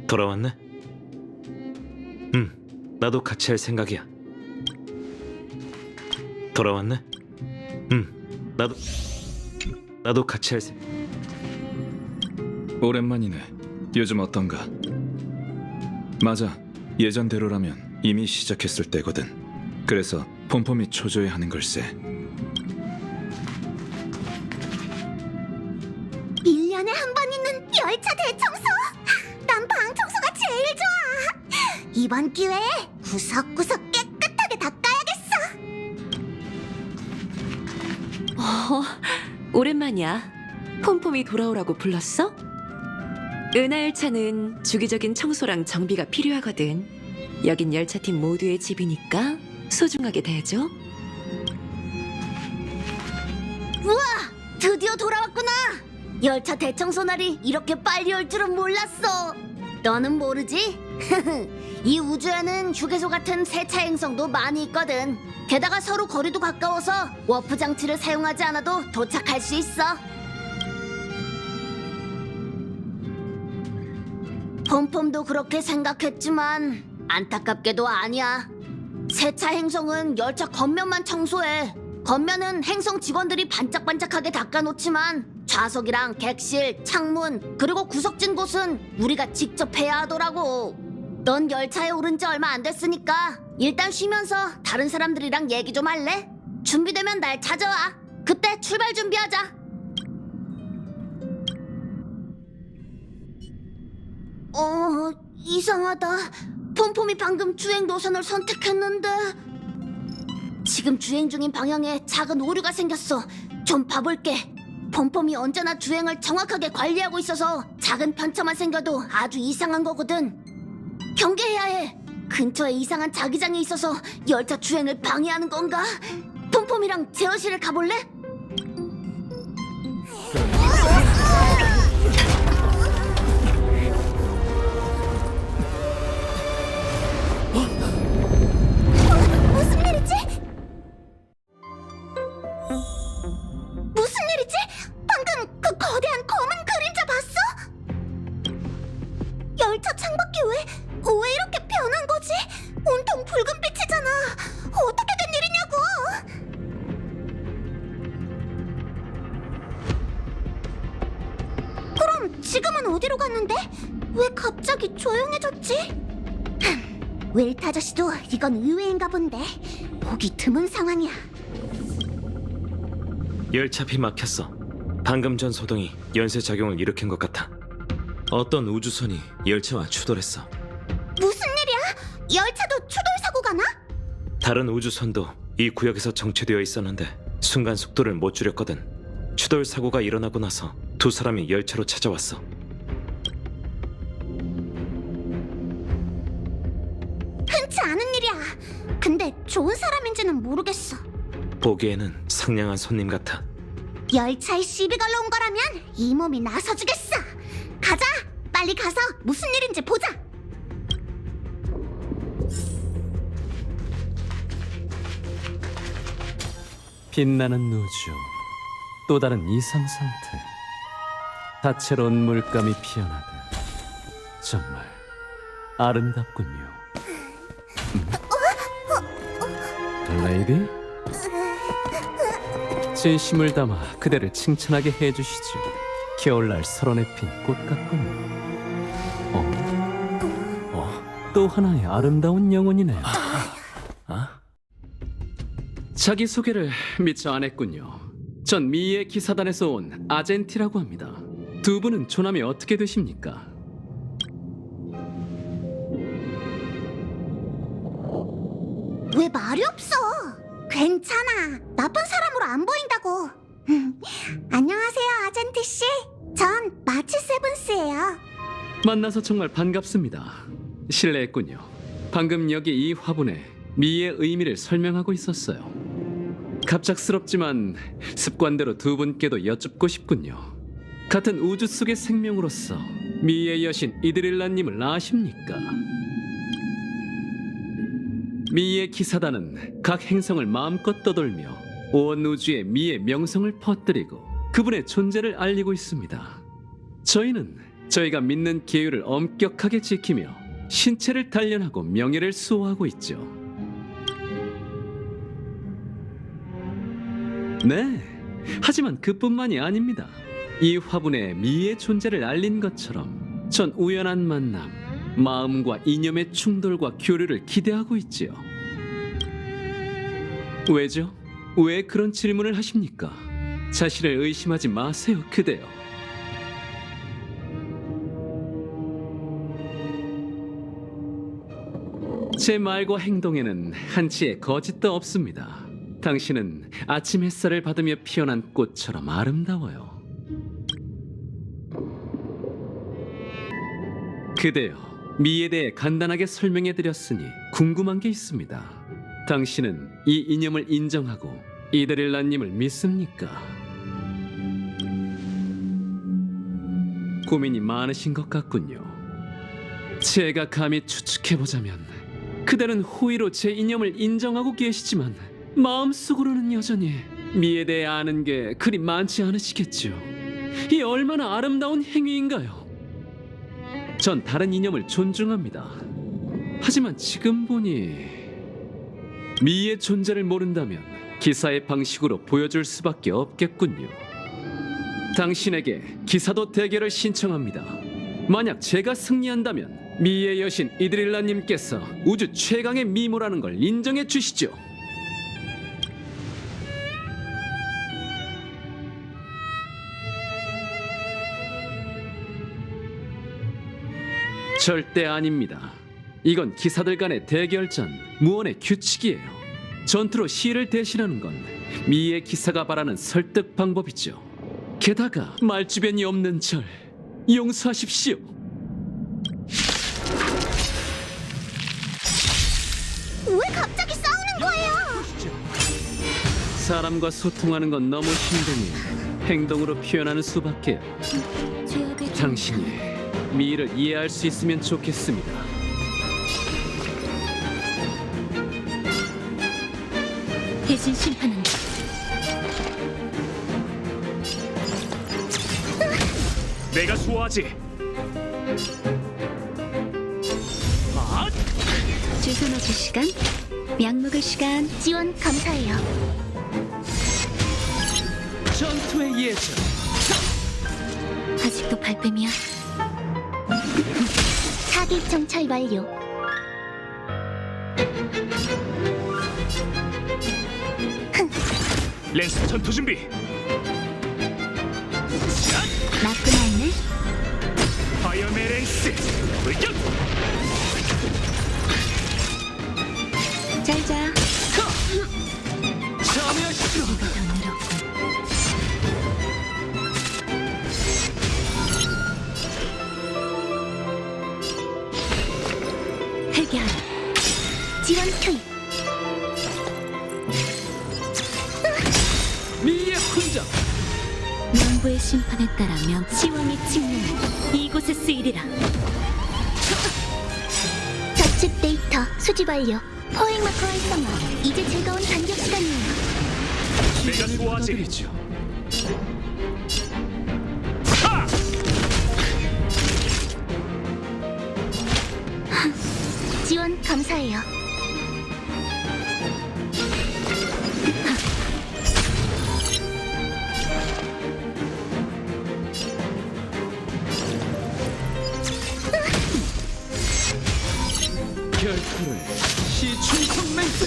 돌아왔네? 나도 같이 할 생각이야. 돌아왔네? 나도 같이 할 생각. 오랜만이네. 요즘 어떤가? 맞아. 예전대로라면 이미 시작했을 때거든. 그래서 폼폼이 초조해 하는 걸세. 1년에 한 번 있는 열차 대청소! 난 방 청소가 제일 좋아! 이번 기회에 구석구석 깨끗하게 닦아야겠어! 오랜만이야. 폼폼이 돌아오라고 불렀어? 은하열차는 주기적인 청소랑 정비가 필요하거든. 여긴 열차팀 모두의 집이니까 소중하게 대해줘. 우와! 드디어 돌아왔구나! 열차 대청소 날이 이렇게 빨리 올 줄은 몰랐어! 너는 모르지? 이 우주에는 휴게소 같은 세차 행성도 많이 있거든. 게다가 서로 거리도 가까워서 워프 장치를 사용하지 않아도 도착할 수 있어. 폼폼도 그렇게 생각했지만 안타깝게도 아니야. 세차 행성은 열차 겉면만 청소해. 겉면은 행성 직원들이 반짝반짝하게 닦아놓지만 좌석이랑 객실, 창문, 그리고 구석진 곳은 우리가 직접 해야 하더라고. 넌 열차에 오른 지 얼마 안 됐으니까 일단 쉬면서 다른 사람들이랑 얘기 좀 할래? 준비되면 날 찾아와. 그때 출발 준비하자. 이상하다. 폼폼이 방금 주행 노선을 선택했는데 지금 주행 중인 방향에 작은 오류가 생겼어. 좀 봐볼게. 폼폼이 언제나 주행을 정확하게 관리하고 있어서 작은 편차만 생겨도 아주 이상한 거거든. 경계해야 해. 근처에 이상한 자기장이 있어서 열차 주행을 방해하는 건가? 폼폼이랑 제어실을 가볼래? 무슨 일이지? 무슨 일이지? 방금 그 거대한 검은 그림자 봤어? 열차 창밖이 왜 이렇게 변한 거지? 온통 붉은 빛이잖아. 어떻게 된 일이냐고. 그럼 지금은 어디로 갔는데? 왜 갑자기 조용해졌지? 웰트 아저씨도 이건 의외인가 본데 보기 드문 상황이야. 열차피 막혔어. 방금 전 소동이 연쇄작용을 일으킨 것 같아. 어떤 우주선이 열차와 추돌했어. 무슨 일이야? 열차도 추돌 사고가 나? 다른 우주선도 이 구역에서 정체되어 있었는데 순간 속도를 못 줄였거든. 추돌 사고가 일어나고 나서 두 사람이 열차로 찾아왔어. 흔치 않은 일이야. 근데 좋은 사람인지는 모르겠어. 보기에는 상냥한 손님 같아. 열차에 시비 걸러 온 거라면 이 몸이 나서주겠어. 가자. 빨리 가서 무슨 일인지 보자. 빛나는 우주, 또 다른 이상 상태. 다채로운 물감이 피어나듯 정말 아름답군요. 레이디? 진심을 담아 그대를 칭찬하게 해주시죠. 겨울날 설원에 핀 꽃 같군요. 또 하나의 아름다운 영혼이네요. 자기소개를 미처 안 했군요. 전 미의 기사단에서 온 아젠티라고 합니다. 두 분은 조남이 어떻게 되십니까? 왜 말이 없어? 괜찮아. 나쁜 사람으로 안 보인다고. 안녕하세요, 아젠티 씨. 전 마치 세븐스예요. 만나서 정말 반갑습니다. 실례했군요. 방금 여기 이 화분에 미의 의미를 설명하고 있었어요. 갑작스럽지만 습관대로 두 분께도 여쭙고 싶군요. 같은 우주 속의 생명으로서 미의 여신 이드릴라님을 아십니까? 미의 기사단은 각 행성을 마음껏 떠돌며 온 우주에 미의 명성을 퍼뜨리고 그분의 존재를 알리고 있습니다. 저희는 저희가 믿는 계율을 엄격하게 지키며 신체를 단련하고 명예를 수호하고 있죠. 네, 하지만 그뿐만이 아닙니다. 이 화분에 미의 존재를 알린 것처럼 전 우연한 만남, 마음과 이념의 충돌과 교류를 기대하고 있지요. 왜죠? 왜 그런 질문을 하십니까? 자신을 의심하지 마세요, 그대여. 제 말과 행동에는 한치의 거짓도 없습니다. 당신은 아침 햇살을 받으며 피어난 꽃처럼 아름다워요. 그대여, 미에 대해 간단하게 설명해 드렸으니 궁금한 게 있습니다. 당신은 이 이념을 인정하고 이데릴라님을 믿습니까? 고민이 많으신 것 같군요. 제가 감히 추측해보자면 그대는 호의로 제 이념을 인정하고 계시지만 마음속으로는 여전히 미에 대해 아는 게 그리 많지 않으시겠죠. 이 얼마나 아름다운 행위인가요? 전 다른 이념을 존중합니다. 하지만 지금 보니 미의 존재를 모른다면 기사의 방식으로 보여줄 수밖에 없겠군요. 당신에게 기사도 대결을 신청합니다. 만약 제가 승리한다면 미의 여신 이드릴라님께서 우주 최강의 미모라는 걸 인정해 주시죠. 절대 아닙니다. 이건 기사들 간의 대결전, 무언의 규칙이에요. 전투로 시를 대신하는 건 미의 기사가 바라는 설득 방법이죠. 게다가 말주변이 없는 절 용서하십시오. 왜 갑자기 싸우는 거예요? 사람과 소통하는 건 너무 힘드니 행동으로 표현하는 수밖에요. 당신이 미를 이해할 수 있으면 좋겠습니다. 대신 심판한다. 내가 수호하지. 주소 넣을 시간, 약 먹을 시간. 지원 감사해요. 전투의 예전. 아직도 발뺌이야. 사기 정찰 완료. 랜스 전투 준비. 나쁜 아이네. 파이어맨 스 불격. 잘 자. 참여하시죠. 더 늘었군. 해결. 지원 투입. 미의 훈장. 명부의 심판에 따라면 시왕의 칙령은 이곳에 쓰이리라. 좌측 데이터 수집 완료. 포획 마커 활성화. 이제 즐거운 반격 시간이에요. 내가 수호하지. 받아드리죠. 지원 감사해요. 결투를 시충성 맹세.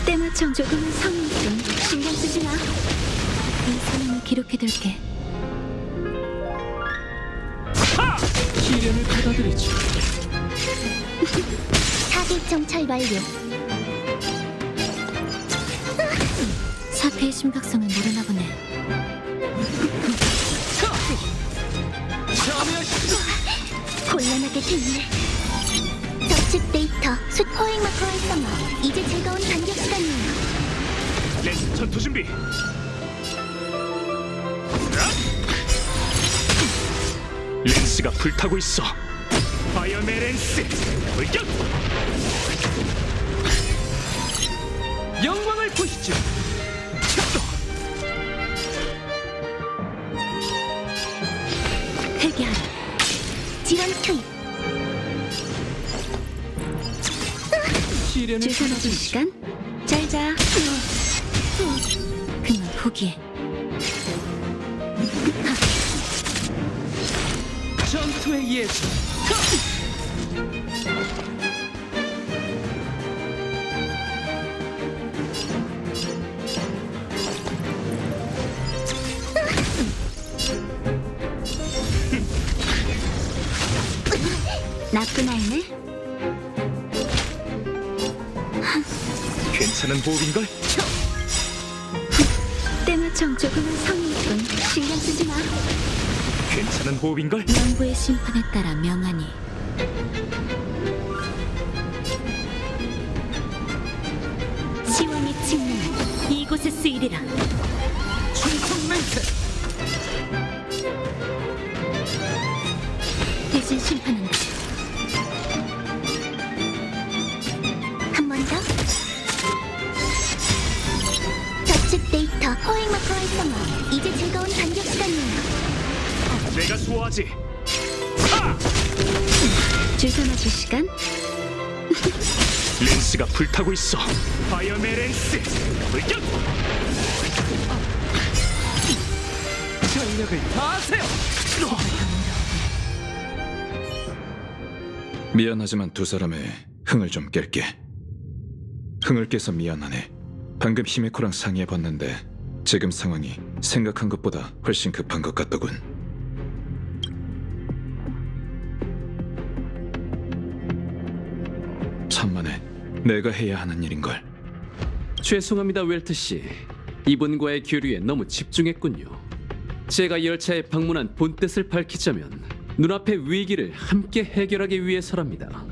때마침 조금은 성의 좀 신경 쓰지 마. 이 상황을 기록해둘게. 시련을 받아들이죠. 사기 정찰 완료. 사태의 심각성을 모르나 보네. 참여하시죠. 곤란하게 됐네. 좌측 데이터 포획 마커 활성화. 이제 즐거운 반격 시간이에요. 랜스 전투 준비. 랜스가 불타고 있어. 파이어맨 스 불격. 영광을 보시죠. 회개하라. 지원 투입. 시련을 주사 맞을 시간. 잘 자. 그만 포기해. 전투의 예술. 나쁜 아이네. 괜찮은 호흡인걸? 때마청 조금은 성의일 뿐 신경 쓰지 마. 괜찮은 호흡인걸? 명부의 심판에 따라 명하니. 시원이 침략 이곳에 쓰이리라. 충성 맹세. 대신 심판한다. 한 번 더. 저축 데이터 호행마크 활성화. 이제 즐거운 반격 시간이에요. 내가 수호하지. 주사 맞을 시간. 렌스가 불타고 있어. 파이어맨 렌스. 불격. 전력을 다하세요. 미안하지만 두 사람의 흥을 좀 깰게. 흥을 깨서 미안하네. 방금 히메코랑 상의해봤는데 지금 상황이 생각한 것보다 훨씬 급한 것 같더군. 천만에 내가 해야 하는 일인걸. 죄송합니다, 웰트 씨. 이분과의 교류에 너무 집중했군요. 제가 열차에 방문한 본 뜻을 밝히자면 눈앞의 위기를 함께 해결하기 위해서랍니다.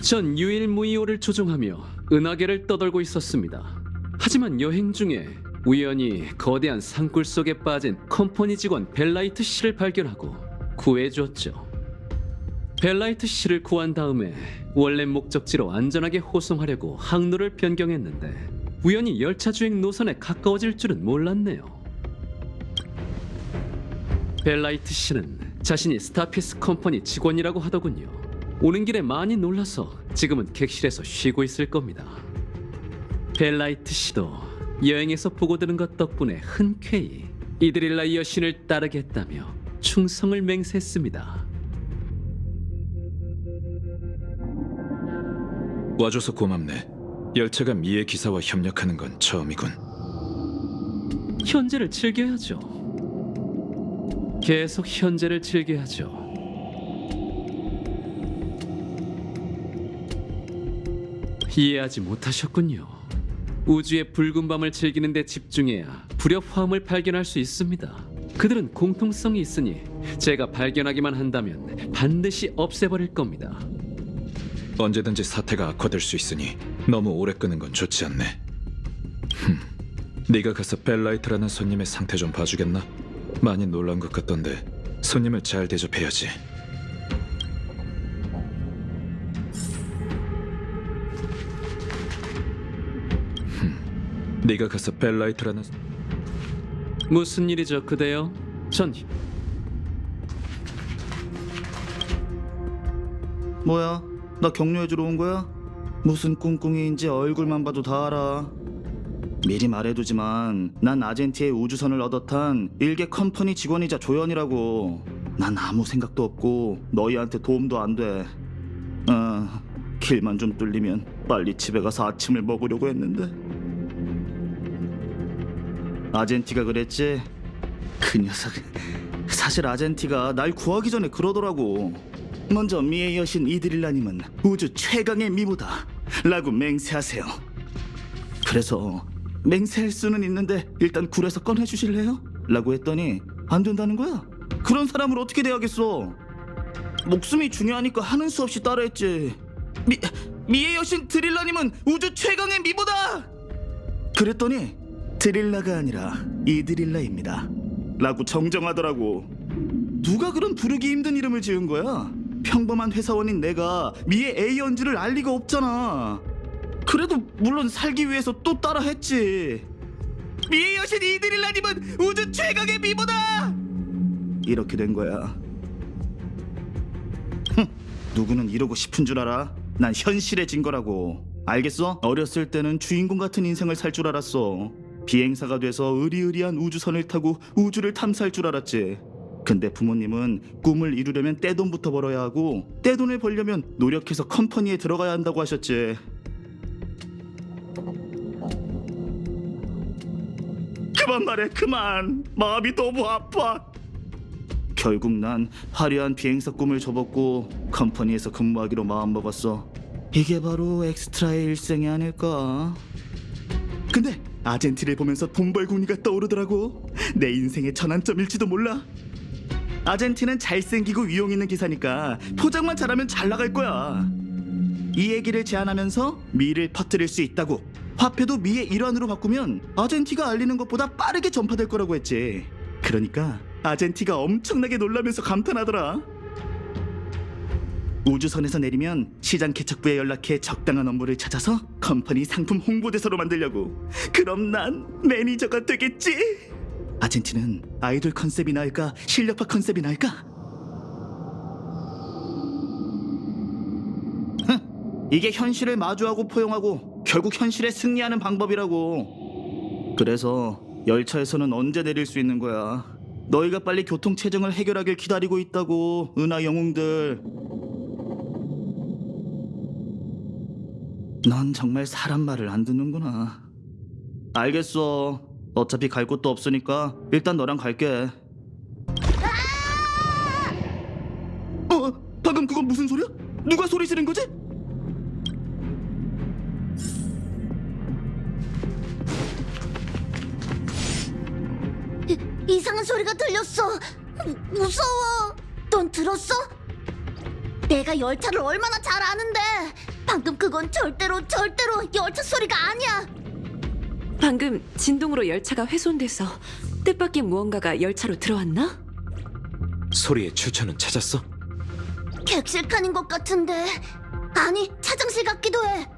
전 유일무이오를 조종하며 은하계를 떠돌고 있었습니다. 하지만 여행 중에 우연히 거대한 산굴 속에 빠진 컴퍼니 직원 벨라이트 씨를 발견하고 구해주었죠. 벨라이트 씨를 구한 다음에 원래 목적지로 안전하게 호송하려고 항로를 변경했는데 우연히 열차 주행 노선에 가까워질 줄은 몰랐네요. 벨라이트 씨는 자신이 스타피스 컴퍼니 직원이라고 하더군요. 오는 길에 많이 놀라서 지금은 객실에서 쉬고 있을 겁니다. 벨라이트 씨도 여행에서 보고 들은 것 덕분에 흔쾌히 이드릴라 여신을 따르겠다며 충성을 맹세했습니다. 와줘서 고맙네. 열차가 미의 기사와 협력하는 건 처음이군. 현재를 즐겨야죠. 계속 현재를 즐겨야죠. 이해하지 못하셨군요. 우주의 붉은 밤을 즐기는 데 집중해야 불협화음을 발견할 수 있습니다. 그들은 공통성이 있으니 제가 발견하기만 한다면 반드시 없애버릴 겁니다. 언제든지 사태가 악화될 수 있으니 너무 오래 끄는 건 좋지 않네. 네가 가서 벨라이트라는 손님의 상태 좀 봐주겠나? 많이 놀란 것 같던데 손님을 잘 대접해야지. 네가 가서 벨라이트라는 무슨 일이죠, 그대여? 전 뭐야? 나 격려해주러 온 거야? 무슨 꿍꿍이인지 얼굴만 봐도 다 알아. 미리 말해두지만 난 아젠티의 우주선을 얻어 탄 일개 컴퍼니 직원이자 조연이라고. 난 아무 생각도 없고 너희한테 도움도 안 돼. 길만 좀 뚫리면 빨리 집에 가서 아침을 먹으려고 했는데. 아젠티가 그랬지? 그 녀석. 사실 아젠티가 날 구하기 전에 그러더라고. 먼저 미의 여신 이드릴라님은 우주 최강의 미모다 라고 맹세하세요. 그래서 맹세할 수는 있는데 일단 굴에서 꺼내주실래요? 라고 했더니 안 된다는 거야. 그런 사람을 어떻게 대하겠어. 목숨이 중요하니까 하는 수 없이 따라했지. 미의 여신 드릴라님은 우주 최강의 미모다! 그랬더니 드릴라가 아니라 이드릴라입니다 라고 정정하더라고. 누가 그런 부르기 힘든 이름을 지은 거야? 평범한 회사원인 내가 미의 A연지를 알 리가 없잖아. 그래도 물론 살기 위해서 또 따라 했지. 미의 여신 이드릴라님은 우주 최강의 미모다! 이렇게 된 거야. 누구는 이러고 싶은 줄 알아? 난 현실해진 거라고. 알겠어? 어렸을 때는 주인공 같은 인생을 살 줄 알았어. 비행사가 돼서 으리으리한 우주선을 타고 우주를 탐사할 줄 알았지. 근데 부모님은 꿈을 이루려면 떼돈부터 벌어야 하고 떼돈을 벌려면 노력해서 컴퍼니에 들어가야 한다고 하셨지. 그만 말해, 그만. 마음이 너무 아파. 결국 난 화려한 비행사 꿈을 접었고 컴퍼니에서 근무하기로 마음먹었어. 이게 바로 엑스트라의 일생이 아닐까. 근데 아젠티를 보면서 돈벌궁리가 떠오르더라고. 내 인생의 전환점일지도 몰라. 아젠티는 잘생기고 위용 있는 기사니까 포장만 잘하면 잘 나갈 거야. 이 얘기를 제안하면서 미를 퍼뜨릴 수 있다고. 화폐도 미의 일환으로 바꾸면 아젠티가 알리는 것보다 빠르게 전파될 거라고 했지. 그러니까 아젠티가 엄청나게 놀라면서 감탄하더라. 우주선에서 내리면 시장 개척부에 연락해 적당한 업무를 찾아서 컴퍼니 상품 홍보대사로 만들려고. 그럼 난 매니저가 되겠지. 아젠티는 아이돌 컨셉이 나을까 실력파 컨셉이 나을까? 이게 현실을 마주하고 포용하고 결국 현실에 승리하는 방법이라고. 그래서 열차에서는 언제 내릴 수 있는 거야? 너희가 빨리 교통체증을 해결하길 기다리고 있다고, 은하 영웅들. 넌 정말 사람 말을 안 듣는구나. 알겠어. 어차피 갈 곳도 없으니까 일단 너랑 갈게. 방금 그건 무슨 소리야? 누가 소리 지른 거지? 이상한 소리가 들렸어. 무서워. 넌 들었어? 내가 열차를 얼마나 잘 아는데. 방금 그건 절대로 열차 소리가 아니야. 방금 진동으로 열차가 훼손돼서 뜻밖의 무언가가 열차로 들어왔나? 소리의 출처는 찾았어? 객실칸인 것 같은데. 아니, 차장실 같기도 해.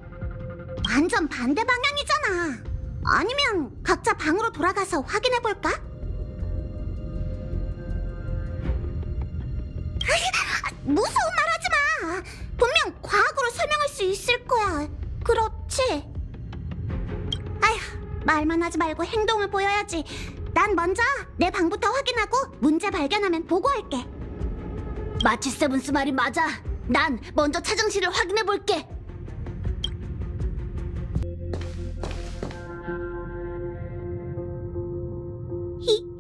완전 반대 방향이잖아. 아니면 각자 방으로 돌아가서 확인해 볼까? 무서운 말 하지 마. 분명 과학으로 설명할 수 있을 거야. 그렇지? 아휴, 말만 하지 말고 행동을 보여야지. 난 먼저 내 방부터 확인하고 문제 발견하면 보고할게. 마치 세븐스 말이 맞아. 난 먼저 차장실을 확인해 볼게.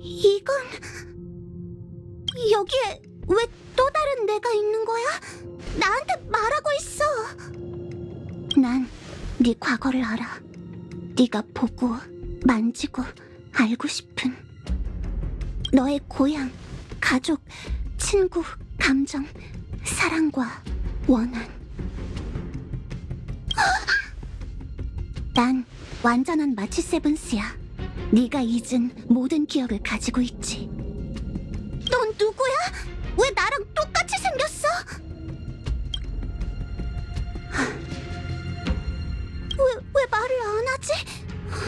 이건 여기에 왜 또 다른 내가 있는 거야? 나한테 말하고 있어. 난 네 과거를 알아. 네가 보고 만지고 알고 싶은 너의 고향, 가족, 친구, 감정, 사랑과 원한. 난 완전한 마치 세븐스야. 네가 잊은 모든 기억을 가지고 있지. 넌 누구야? 왜 나랑 똑같이 생겼어? 왜 말을 안 하지?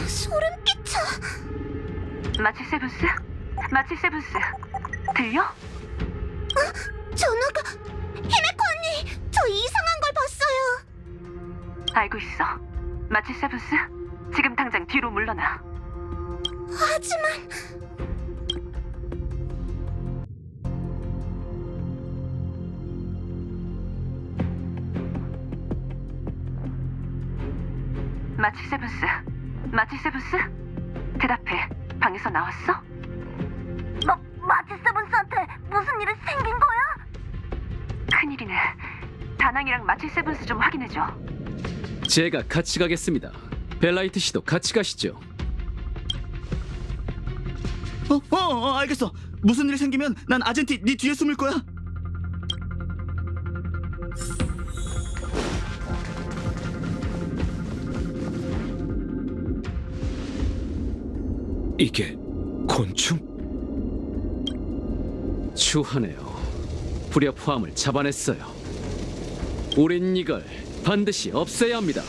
소름 끼쳐. 마치 세븐스? 마치 세븐스 들려? 전화가... 히메코 언니! 저 이상한 걸 봤어요. 알고 있어. 마치 세븐스? 지금 당장 뒤로 물러나. 하지만... 마치 세븐스? 마치 세븐스? 대답해. 방에서 나왔어? 마치 세븐스한테 무슨 일이 생긴 거야? 큰일이네. 다낭이랑 마치 세븐스 좀 확인해줘. 제가 같이 가겠습니다. 벨라이트 씨도 같이 가시죠. 알겠어. 무슨 일 생기면 난 아젠티 네 뒤에 숨을 거야. 이게 곤충? 추하네요. 불협화음을 잡아냈어요. 우린 이걸 반드시 없애야 합니다.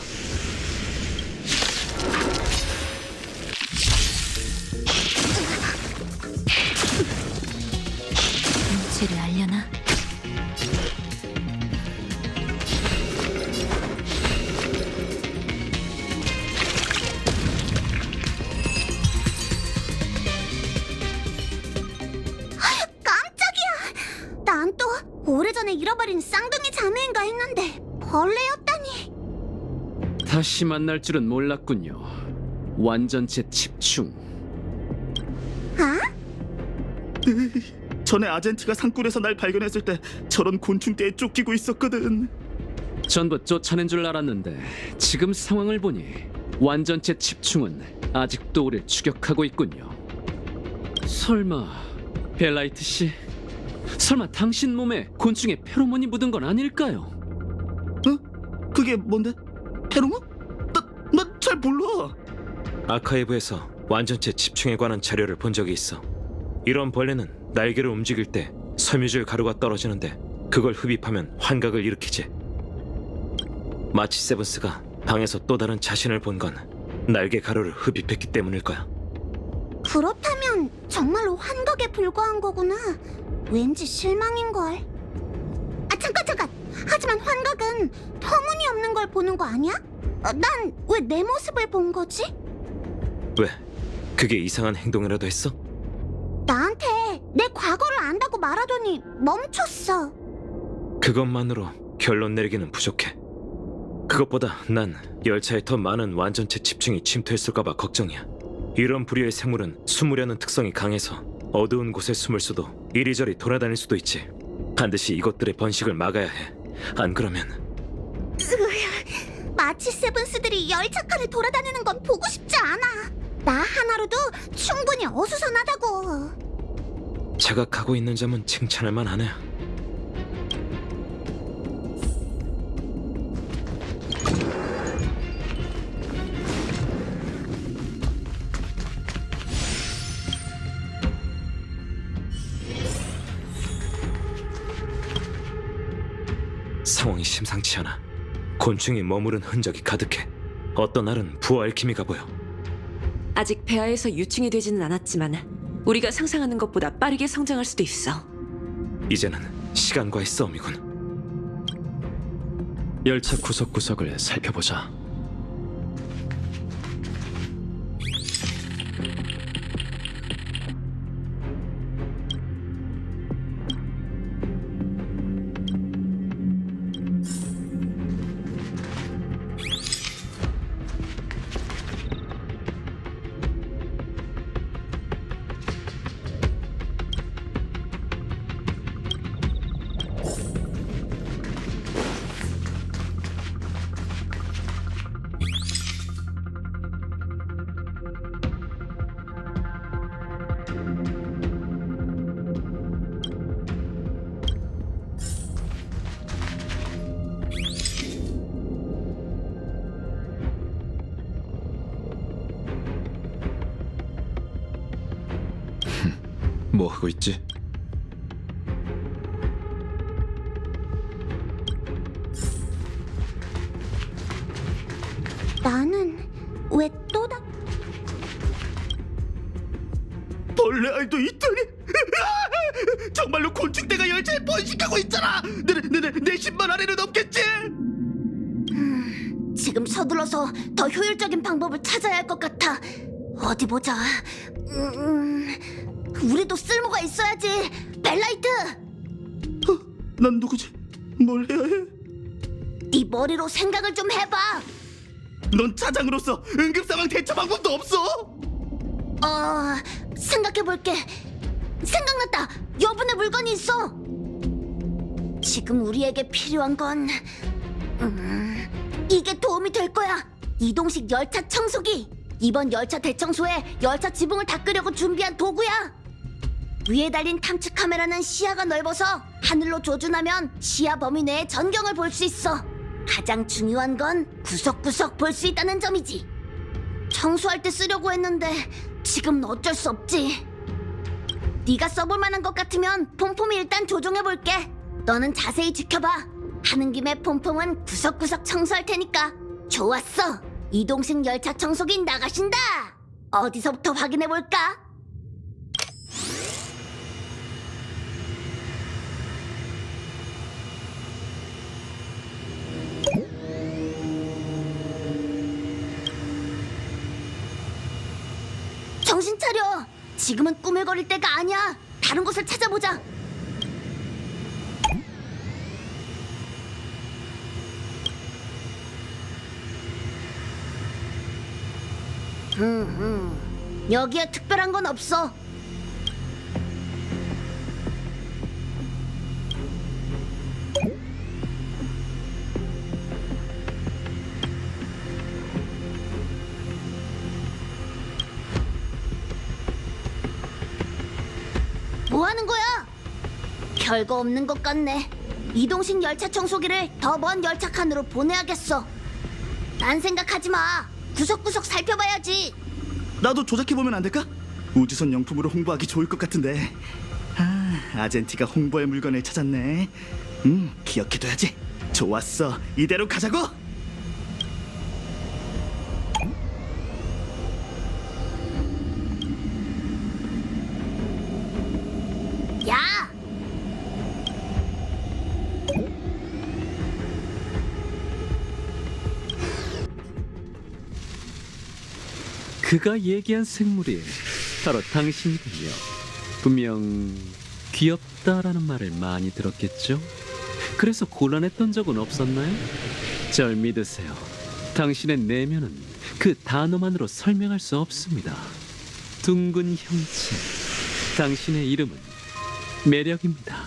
눈치를 알려나? 만에 잃어버린 쌍둥이 자매인가 했는데 벌레였다니. 다시 만날 줄은 몰랐군요. 완전체 집중. 아? 전에 아젠티가 산골에서 날 발견했을 때 저런 곤충떼에 쫓기고 있었거든. 전부 쫓아낸 줄 알았는데 지금 상황을 보니 완전체 집중은 아직도 우릴 추격하고 있군요. 설마 벨라이트 씨? 설마 당신 몸에 곤충의 페로몬이 묻은 건 아닐까요? 그게 뭔데? 페로몬? 나 잘 몰라. 아카이브에서 완전체 집중에 관한 자료를 본 적이 있어. 이런 벌레는 날개를 움직일 때 섬유질 가루가 떨어지는데 그걸 흡입하면 환각을 일으키지. 마치 세븐스가 방에서 또 다른 자신을 본 건 날개 가루를 흡입했기 때문일 거야. 그렇다면 정말로 환각에 불과한 거구나. 왠지 실망인걸. 아 잠깐. 하지만 환각은 터무니없는 걸 보는 거 아니야? 난 왜 내 모습을 본 거지? 왜? 그게 이상한 행동이라도 했어? 나한테 내 과거를 안다고 말하더니 멈췄어. 그것만으로 결론 내리기는 부족해. 그것보다 난 열차에 더 많은 완전체 집중이 침투했을까봐 걱정이야. 이런 부류의 생물은 숨으려는 특성이 강해서 어두운 곳에 숨을 수도 이리저리 돌아다닐 수도 있지. 반드시 이것들의 번식을 막아야 해. 안 그러면 마치 세븐스들이 열차칸을 돌아다니는 건 보고 싶지 않아. 나 하나로도 충분히 어수선하다고. 자각하고 있는 점은 칭찬할 만하네. 상황이 심상치 않아. 곤충이 머무른 흔적이 가득해. 어떤 날은 부어알키미가 보여. 아직 폐하에서 유충이 되지는 않았지만 우리가 상상하는 것보다 빠르게 성장할 수도 있어. 이제는 시간과의 싸움이군. 열차 구석구석을 살펴보자. 뭐 하고 있지? 나는 왜 또다? 벌레 알도 있다니. 정말로 곤충떼가 열차에 번식하고 있잖아. 내 신발 아래로 넘겠지. 지금 서둘러서 더 효율적인 방법을 찾아야 할 것 같아. 어디 보자. 우리도 쓸모가 있어야지. 벨라이트! 난 누구지? 뭘 해야 해? 네 머리로 생각을 좀 해봐. 넌 차장으로서 응급상황 대처 방법도 없어? 생각해볼게. 생각났다. 여분의 물건이 있어. 지금 우리에게 필요한 건 이게 도움이 될 거야. 이동식 열차 청소기. 이번 열차 대청소에 열차 지붕을 닦으려고 준비한 도구야. 위에 달린 탐측 카메라는 시야가 넓어서 하늘로 조준하면 시야 범위 내의 전경을 볼 수 있어. 가장 중요한 건 구석구석 볼 수 있다는 점이지. 청소할 때 쓰려고 했는데 지금은 어쩔 수 없지. 네가 써볼 만한 것 같으면 폼폼이 일단 조종해볼게. 너는 자세히 지켜봐. 하는 김에 폼폼은 구석구석 청소할 테니까. 좋았어. 이동식 열차 청소기 나가신다. 어디서부터 확인해볼까? 정신 차려. 지금은 꾸물거릴 때가 아니야. 다른 곳을 찾아보자. 여기에 특별한 건 없어. 뭐 하는 거야? 별거 없는 것 같네. 이동식 열차 청소기를 더 먼 열차 칸으로 보내야겠어. 난 생각하지 마. 구석구석 살펴봐야지. 나도 조작해보면 안 될까? 우주선 용품으로 홍보하기 좋을 것 같은데. 아젠티가 홍보할 물건을 찾았네. 기억해둬야지. 좋았어, 이대로 가자고. 야! 그가 얘기한 생물이 바로 당신이군요. 분명 귀엽다라는 말을 많이 들었겠죠? 그래서 곤란했던 적은 없었나요? 절 믿으세요. 당신의 내면은 그 단어만으로 설명할 수 없습니다. 둥근 형체. 당신의 이름은 매력입니다.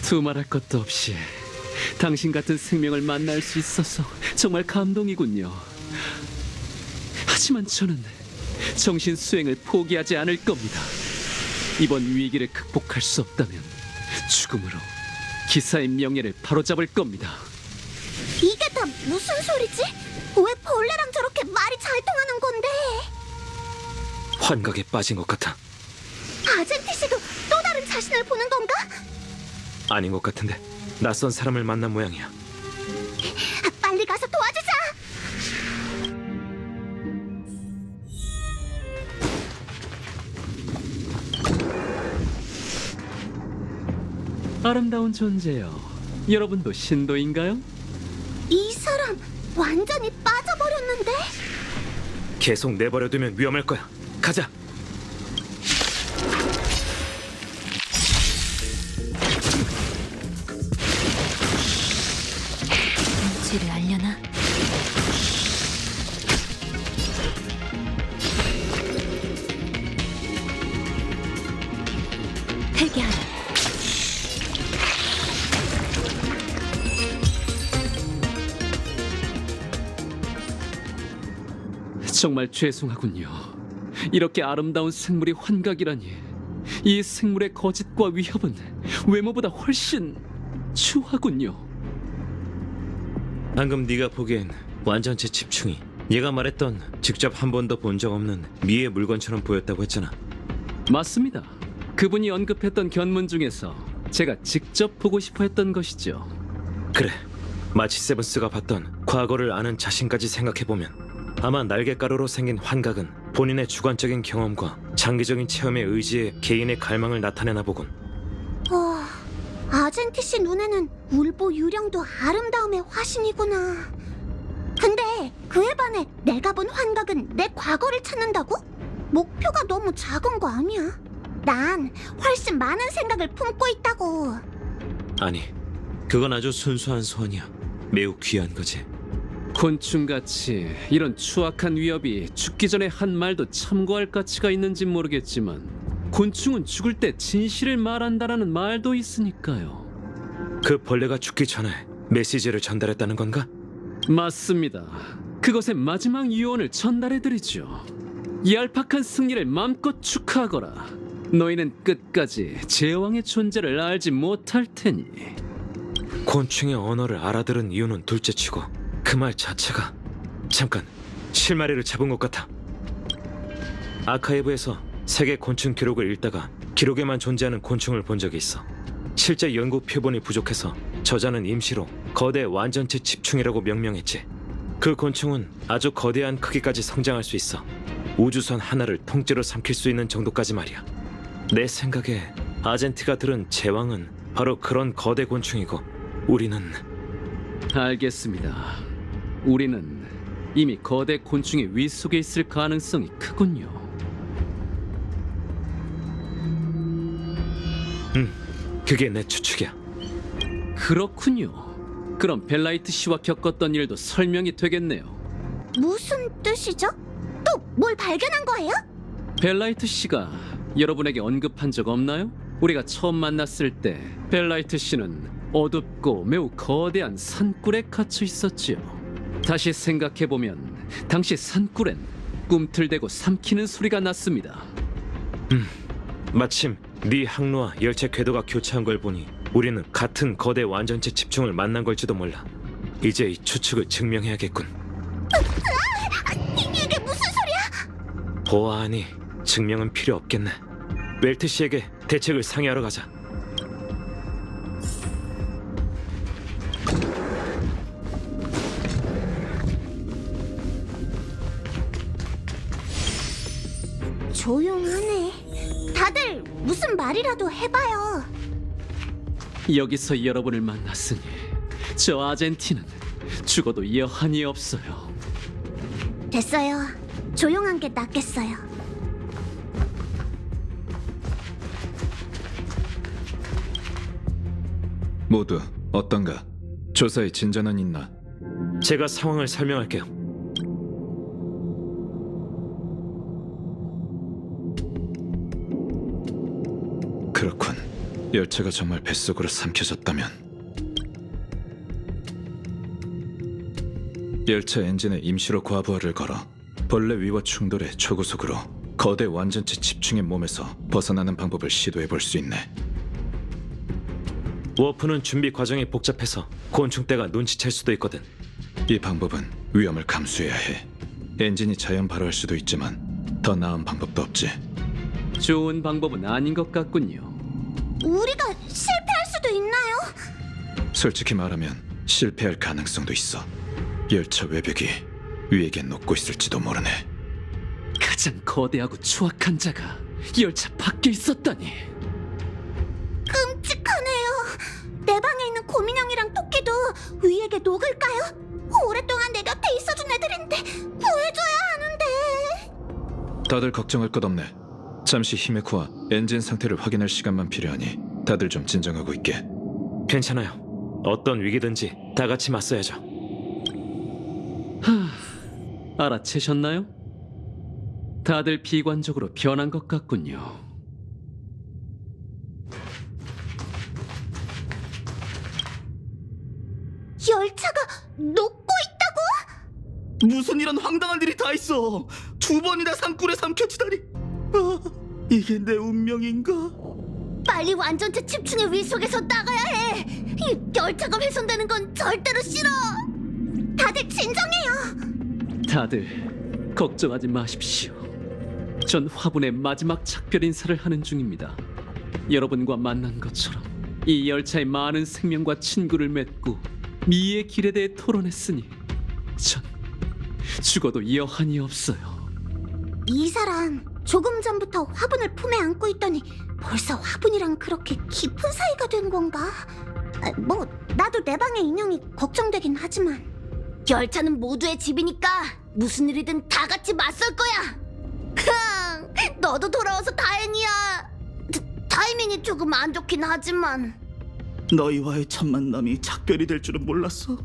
두말할 것도 없이 당신 같은 생명을 만날 수 있어서 정말 감동이군요. 하지만 저는 정신 수행을 포기하지 않을 겁니다. 이번 위기를 극복할 수 없다면 죽음으로 기사의 명예를 바로잡을 겁니다. 이게 다 무슨 소리지? 왜 벌레랑 저렇게 말이 잘 통하는 건데? 환각에 빠진 것 같아. 아젠티 씨도 또 다른 자신을 보는 건가? 아닌 것 같은데 낯선 사람을 만난 모양이야. 빨리 가서 도와주자. 아름다운 존재요. 여러분도 신도인가요? 이 사람 완전히 빠져버렸는데? 계속 내버려두면 위험할 거야. 가자. 눈치를 알려나? 회개하라. 정말 죄송하군요. 이렇게 아름다운 생물이 환각이라니. 이 생물의 거짓과 위협은 외모보다 훨씬 추하군요. 방금 네가 보기엔 완전체 집중이 얘가 말했던 직접 한 번도 본 적 없는 미의 물건처럼 보였다고 했잖아. 맞습니다. 그분이 언급했던 견문 중에서 제가 직접 보고 싶어 했던 것이죠. 그래, 마치 세븐스가 봤던 과거를 아는 자신까지 생각해보면 아마 날개가루로 생긴 환각은 본인의 주관적인 경험과 장기적인 체험에 의지해 개인의 갈망을 나타내나 보군. 아젠티 씨 눈에는 울보 유령도 아름다움의 화신이구나. 근데 그에 반해 내가 본 환각은 내 과거를 찾는다고? 목표가 너무 작은 거 아니야? 난 훨씬 많은 생각을 품고 있다고. 아니, 그건 아주 순수한 소원이야. 매우 귀한 거지. 곤충같이 이런 추악한 위협이 죽기 전에 한 말도 참고할 가치가 있는지 모르겠지만 곤충은 죽을 때 진실을 말한다라는 말도 있으니까요. 그 벌레가 죽기 전에 메시지를 전달했다는 건가? 맞습니다. 그것의 마지막 유언을 전달해드리죠. 얄팍한 승리를 마음껏 축하하거라. 너희는 끝까지 제왕의 존재를 알지 못할 테니. 곤충의 언어를 알아들은 이유는 둘째치고 그 말 자체가 잠깐 실마리를 잡은 것 같아. 아카이브에서 세계 곤충 기록을 읽다가 기록에만 존재하는 곤충을 본 적이 있어. 실제 연구 표본이 부족해서 저자는 임시로 거대 완전체 집충이라고 명명했지. 그 곤충은 아주 거대한 크기까지 성장할 수 있어. 우주선 하나를 통째로 삼킬 수 있는 정도까지 말이야. 내 생각에 아젠티가 들은 제왕은 바로 그런 거대 곤충이고 우리는 알겠습니다. 우리는 이미 거대 곤충의 위 속에 있을 가능성이 크군요. 그게 내 추측이야. 그렇군요. 그럼 벨라이트 씨와 겪었던 일도 설명이 되겠네요. 무슨 뜻이죠? 또 뭘 발견한 거예요? 벨라이트 씨가 여러분에게 언급한 적 없나요? 우리가 처음 만났을 때 벨라이트 씨는 어둡고 매우 거대한 산굴에 갇혀 있었지요. 다시 생각해보면 당시 산굴엔 꿈틀대고 삼키는 소리가 났습니다. 마침 네 항로와 열차 궤도가 교차한 걸 보니 우리는 같은 거대 완전체 집중을 만난 걸지도 몰라. 이제 이 추측을 증명해야겠군. 이게 무슨 소리야? 보아하니 증명은 필요 없겠네. 웰트 씨에게 대책을 상의하러 가자. 조용하네. 다들 무슨 말이라도 해봐요. 여기서 여러분을 만났으니 저 아젠티는 죽어도 여한이 없어요. 됐어요. 조용한 게 낫겠어요. 모두 어떤가? 조사에 진전은 있나? 제가 상황을 설명할게요. 그렇군. 열차가 정말 뱃속으로 삼켜졌다면 열차 엔진에 임시로 과부하를 걸어 벌레 위와 충돌해 초고속으로 거대 완전체 집중의 몸에서 벗어나는 방법을 시도해 볼 수 있네. 워프는 준비 과정이 복잡해서 곤충떼가 눈치챌 수도 있거든. 이 방법은 위험을 감수해야 해. 엔진이 자연 발효할 수도 있지만 더 나은 방법도 없지. 좋은 방법은 아닌 것 같군요. 우리가 실패할 수도 있나요? 솔직히 말하면 실패할 가능성도 있어. 열차 외벽이 위에게 녹고 있을지도 모르네. 가장 거대하고 추악한 자가 열차 밖에 있었다니. 끔찍하네요. 내 방에 있는 고민형이랑 토끼도 위에게 녹을까요? 오랫동안 내 곁에 있어준 애들인데 구해줘야 하는데. 다들 걱정할 것 없네. 잠시 히메코와 엔진 상태를 확인할 시간만 필요하니 다들 좀 진정하고 있게. 괜찮아요. 어떤 위기든지 다 같이 맞서야죠. 알아채셨나요? 다들 비관적으로 변한 것 같군요. 열차가 녹고 있다고? 무슨 이런 황당한 일이 다 있어. 2번이나 산굴에 삼켜지다니. 아, 이게 내 운명인가? 빨리 완전체 집중의 위속에서 나가야 해. 이 열차가 훼손되는 건 절대로 싫어. 다들 진정해요. 다들 걱정하지 마십시오. 전 화분의 마지막 작별 인사를 하는 중입니다. 여러분과 만난 것처럼 이 열차의 많은 생명과 친구를 맺고 미의 길에 대해 토론했으니 전 죽어도 여한이 없어요. 이 사람 조금 전부터 화분을 품에 안고 있더니 벌써 화분이랑 그렇게 깊은 사이가 된 건가? 뭐 나도 내 방의 인형이 걱정되긴 하지만 열차는 모두의 집이니까 무슨 일이든 다 같이 맞설 거야. 너도 돌아와서 다행이야. 타이밍이 조금 안 좋긴 하지만 너희와의 첫 만남이 작별이 될 줄은 몰랐어.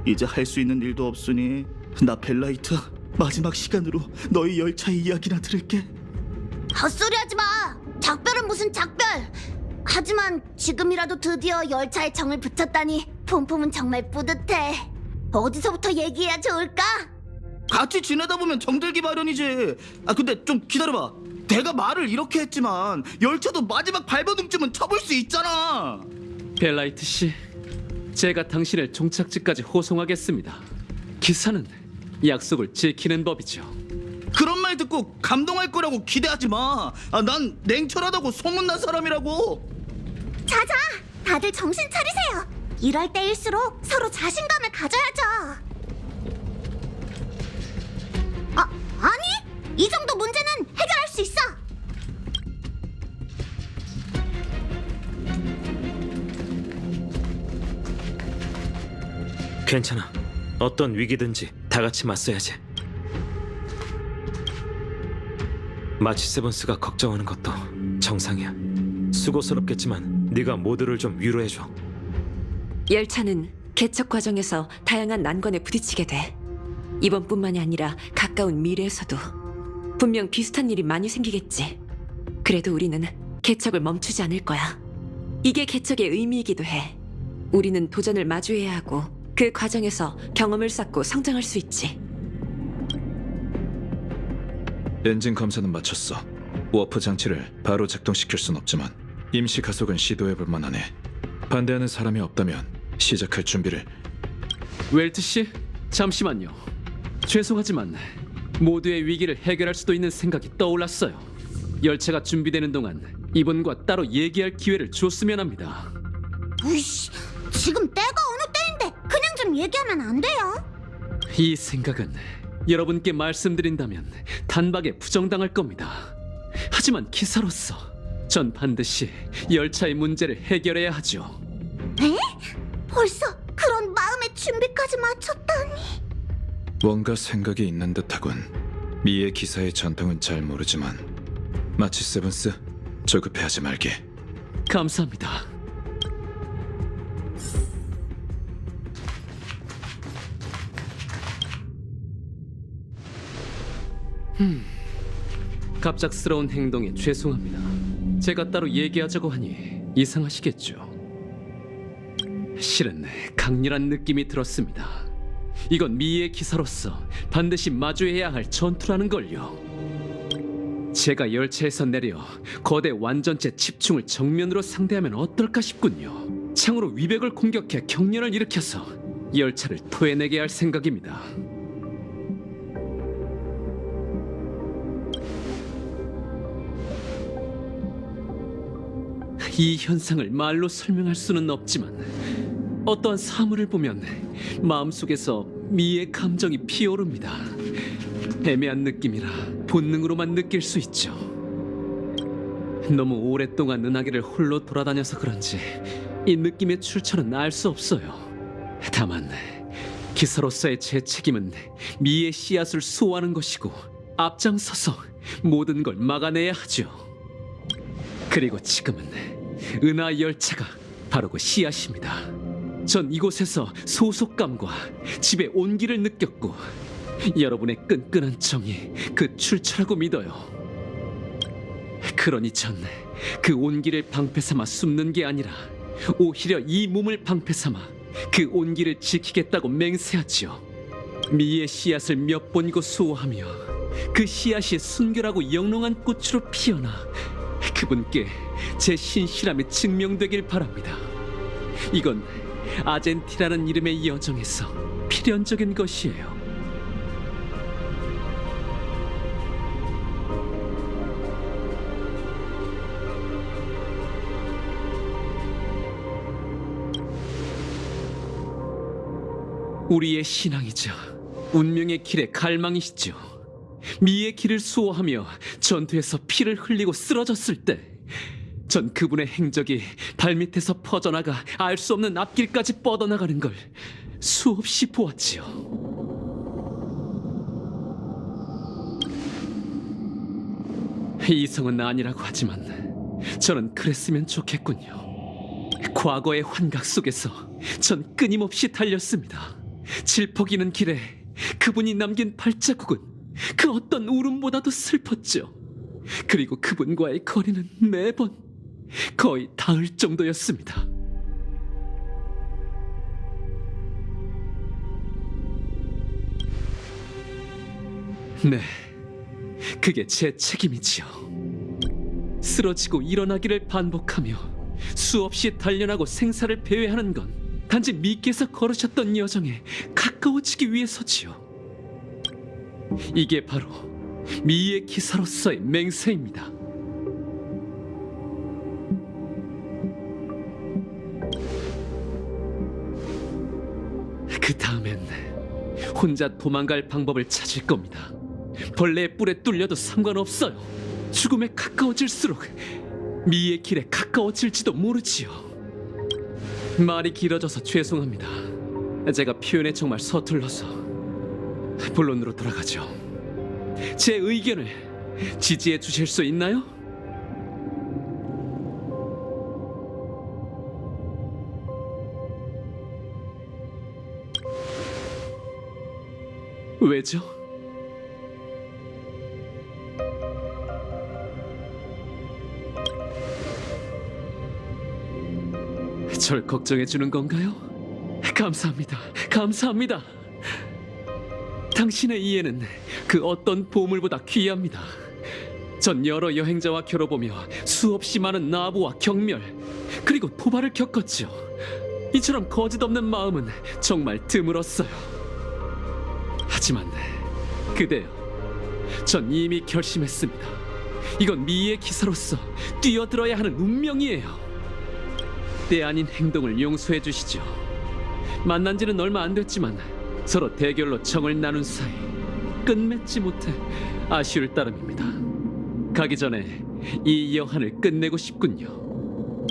이제 할 수 있는 일도 없으니 나 벨라이트 마지막 시간으로 너희 열차의 이야기나 들을게. 헛소리하지 마. 작별은 무슨 작별. 하지만 지금이라도 드디어 열차에 정을 붙였다니 폼폼은 정말 뿌듯해. 어디서부터 얘기해야 좋을까? 같이 지내다 보면 정들기 마련이지. 근데 좀 기다려봐. 내가 말을 이렇게 했지만 열차도 마지막 발버둥쯤은 쳐볼 수 있잖아. 벨라이트 씨, 제가 당신을 종착지까지 호송하겠습니다. 기사는 약속을 지키는 법이죠. 그런 말 듣고 감동할 거라고 기대하지 마. 난 냉철하다고 소문난 사람이라고. 자자, 다들 정신 차리세요. 이럴 때일수록 서로 자신감을 가져야죠. 아니, 이 정도 문제는 해결할 수 있어. 괜찮아. 어떤 위기든지 다 같이 맞서야지. 마치 세븐스가 걱정하는 것도 정상이야. 수고스럽겠지만 네가 모두를 좀 위로해줘. 열차는 개척 과정에서 다양한 난관에 부딪히게 돼. 이번뿐만이 아니라 가까운 미래에서도 분명 비슷한 일이 많이 생기겠지. 그래도 우리는 개척을 멈추지 않을 거야. 이게 개척의 의미이기도 해. 우리는 도전을 마주해야 하고 그 과정에서 경험을 쌓고 성장할 수 있지. 엔진 검사는 마쳤어. 워프 장치를 바로 작동시킬 순 없지만 임시 가속은 시도해볼 만하네. 반대하는 사람이 없다면 시작할 준비를. 웰트 씨, 잠시만요. 죄송하지만 모두의 위기를 해결할 수도 있는 생각이 떠올랐어요. 열차가 준비되는 동안 이분과 따로 얘기할 기회를 줬으면 합니다. 으이씨, 지금 때가 어느 때인데 그냥 좀 얘기하면 안 돼요? 이 생각은 여러분께 말씀드린다면 단박에 부정당할 겁니다. 하지만 기사로서 전 반드시 열차의 문제를 해결해야 하죠. 에? 벌써 그런 마음의 준비까지 마쳤다니. 뭔가 생각이 있는 듯하군. 미의 기사의 전통은 잘 모르지만 마치 세븐스, 조급해하지 말게. 감사합니다. 갑작스러운 행동에 죄송합니다. 제가 따로 얘기하자고 하니 이상하시겠죠. 실은 강렬한 느낌이 들었습니다. 이건 미의 기사로서 반드시 마주해야 할 전투라는 걸요. 제가 열차에서 내려 거대 완전체 집중을 정면으로 상대하면 어떨까 싶군요. 창으로 위백을 공격해 경련을 일으켜서 열차를 토해내게 할 생각입니다. 이 현상을 말로 설명할 수는 없지만 어떠한 사물을 보면 마음속에서 미의 감정이 피어오릅니다. 애매한 느낌이라 본능으로만 느낄 수 있죠. 너무 오랫동안 은하계를 홀로 돌아다녀서 그런지 이 느낌의 출처는 알 수 없어요. 다만 기사로서의 제 책임은 미의 씨앗을 수호하는 것이고 앞장서서 모든 걸 막아내야 하죠. 그리고 지금은 은하 열차가 바로 그 씨앗입니다. 전 이곳에서 소속감과 집의 온기를 느꼈고 여러분의 끈끈한 정이 그 출처라고 믿어요. 그러니 전 그 온기를 방패 삼아 숨는 게 아니라 오히려 이 몸을 방패 삼아 그 온기를 지키겠다고 맹세하지요. 미의 씨앗을 몇 번이고 수호하며 그 씨앗이 순결하고 영롱한 꽃으로 피어나 그분께 제 신실함이 증명되길 바랍니다. 이건 아젠티라는 이름의 여정에서 필연적인 것이에요. 우리의 신앙이자 운명의 길의 갈망이시죠. 미의 길을 수호하며 전투에서 피를 흘리고 쓰러졌을 때 전 그분의 행적이 발밑에서 퍼져나가 알 수 없는 앞길까지 뻗어나가는 걸 수없이 보았지요. 이성은 아니라고 하지만 저는 그랬으면 좋겠군요. 과거의 환각 속에서 전 끊임없이 달렸습니다. 질퍽이는 길에 그분이 남긴 발자국은 그 어떤 울음보다도 슬펐죠. 그리고 그분과의 거리는 매번 거의 닿을 정도였습니다. 네, 그게 제 책임이지요. 쓰러지고 일어나기를 반복하며 수없이 단련하고 생사를 배회하는 건 단지 미께서 걸으셨던 여정에 가까워지기 위해서지요. 이게 바로 미의 기사로서의 맹세입니다. 그 다음엔 혼자 도망갈 방법을 찾을 겁니다. 벌레의 뿔에 뚫려도 상관없어요. 죽음에 가까워질수록 미의 길에 가까워질지도 모르지요. 말이 길어져서 죄송합니다. 제가 표현에 정말 서툴러서. 본론으로 돌아가죠. 제 의견을 지지해 주실 수 있나요? 왜죠? 절 걱정해 주는 건가요? 감사합니다. 감사합니다. 당신의 이해는 그 어떤 보물보다 귀합니다. 전 여러 여행자와 겨뤄보며 수없이 많은 나부와 경멸 그리고 포발을 겪었죠. 이처럼 거짓없는 마음은 정말 드물었어요. 하지만 그대여, 전 이미 결심했습니다. 이건 미의 기사로서 뛰어들어야 하는 운명이에요. 때 아닌 행동을 용서해 주시죠. 만난 지는 얼마 안 됐지만 서로 대결로 정을 나눈 사이 끝맺지 못해 아쉬울 따름입니다. 가기 전에 이 여한을 끝내고 싶군요.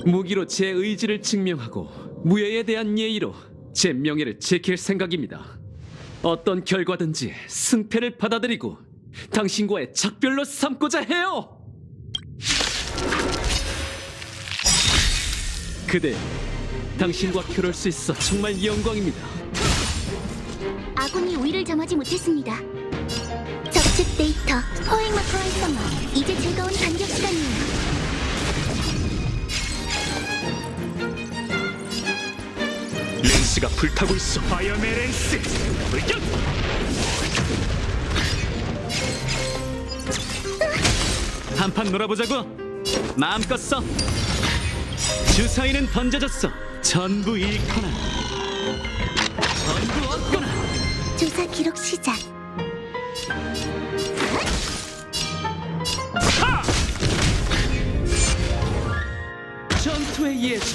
무기로 제 의지를 증명하고 무예에 대한 예의로 제 명예를 지킬 생각입니다. 어떤 결과든지 승패를 받아들이고 당신과의 작별로 삼고자 해요. 그대, 당신과 겨룰 수 있어 정말 영광입니다. 아군이 우위를 점하지 못했습니다. 적측 데이터 포획 마크 활성화. 이제 즐거운 반격 시간이에요. 렌스가 불타고 있어. 파이어맨 렌스 불격. 한판 놀아보자고. 마음껏 써. 주사위는 던져졌어. 전부 잃거나 전부 얻거나. 조사 기록 시작. 전투의 예전,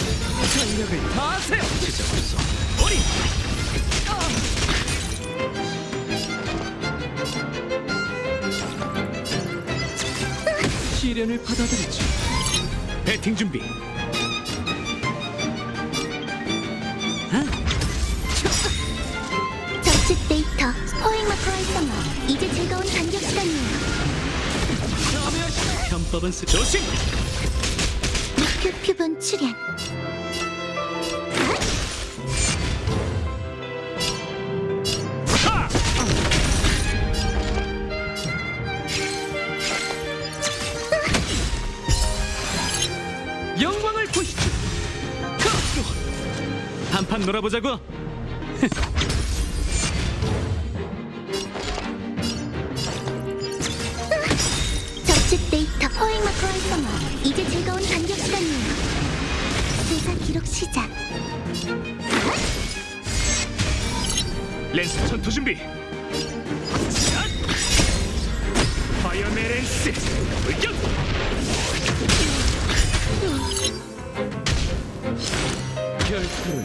전력을 다하세요. 지저분소. 어리. 시련을 받아들이죠. 배팅 준비. 적측 데이터 포획 마크 활성화. 이제 즐거운 반격 시간이에요. 편법은 조심. 목표 표본 출현. 영광을 보시죠. 한판 놀아보자고. 적측 데이터 포획 마크 활성화. 이제 즐거운 반격 시간이에요. 조사 기록 시작. 렌스 전투 준비. 파이어맨 렌스 불격. 결투를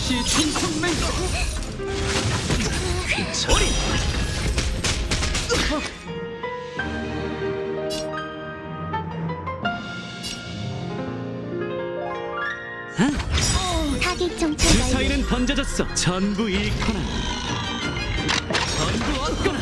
시충성맹. 어리. 타겟 정찰 완료. 주사위는 던져졌어. 전부 잃거나 전부 얻거나.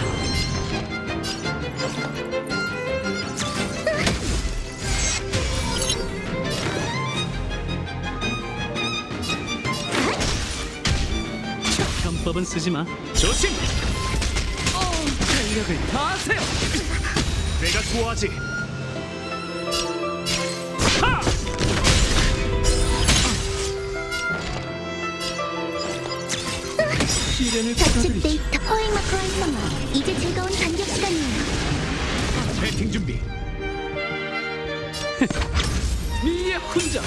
편법은 쓰지 마. 조심. 전력을 다하세요. 내가 좋아하지. 시련을 적측 받아들이죠. 데이터 포획 마크 활성화. 이제 즐거운 반격 시간이에요. 배팅 준비. 미의 훈장.